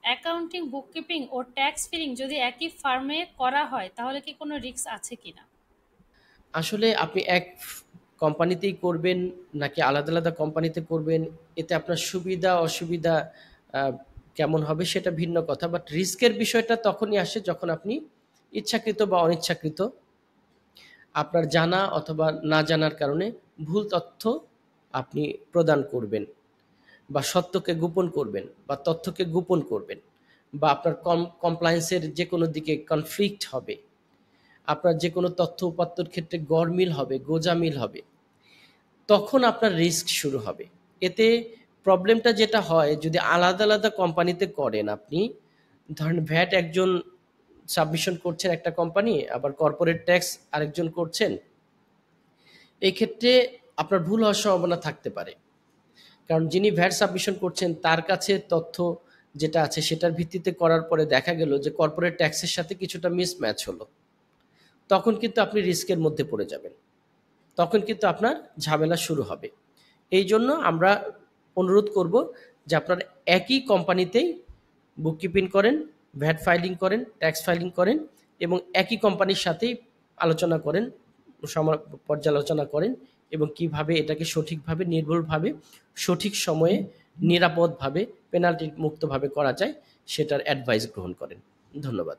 Accounting, bookkeeping ও tax feeling যদি একই ফার্মে করা হয় তাহলে কি কোনো রিস্ক আছে কিনা? আসলে আপনি এক কোম্পানিতেই করবেন নাকি আলাদা আলাদা কোম্পানিতে করবেন, এতে আপনার সুবিধা অসুবিধা আহ, কেমন হবে সেটা ভিন্ন কথা, বাট রিস্কের বিষয়টা তখনই আসে যখন আপনি ইচ্ছাকৃত বা অনিচ্ছাকৃত আপনার জানা অথবা না জানার কারণে ভুল তথ্য আপনি প্রদান করবেন, বা সত্যকে গোপন করবেন, বা তথ্যকে গোপন করবেন, বা আপনার কমপ্লায়েন্সের যে কোনো দিকে কনফ্লিক্ট হবে, আপনার যে কোনো তথ্য উপাত্তর ক্ষেত্রে গরমিল হবে, গোজামিল হবে, তখন আপনার রিস্ক শুরু হবে। এতে প্রবলেমটা যেটা হয়, যদি আলাদা আলাদা কোম্পানিতে করেন আপনি, ধরেন ভ্যাট একজন সাবমিশন করছেন একটা কোম্পানি, আবার কর্পোরেট ট্যাক্স আরেকজন করছেন, এই ক্ষেত্রে আপনার ভুল হওয়ার সম্ভাবনা থাকতে পারে। কারণ যিনি ভ্যাট সাবমিশন করছেন তার কাছে তথ্য যেটা আছে সেটার ভিত্তিতে করার পরে দেখা গেল যে কর্পোরেট ট্যাক্সের সাথে কিছুটা মিসম্যাচ হলো, তখন কিন্তু আপনি রিস্কের মধ্যে পড়ে যাবেন, তখন কিন্তু আপনার ঝামেলা শুরু হবে। এই জন্য আমরা অনুরোধ করব যে আপনার একই কোম্পানিতেই বুককিপিং করেন, ভ্যাট ফাইলিং করেন, ট্যাক্স ফাইলিং করেন, এবং একই কোম্পানির সাথেই আলোচনা করেন, পর্যালোচনা করেন, এবং কিভাবে এটাকে সঠিকভাবে নির্ভুলভাবে সঠিক সময়ে নিরাপদভাবে পেনাল্টি মুক্তভাবে করা যায় সেটার অ্যাডভাইস গ্রহণ করেন। ধন্যবাদ।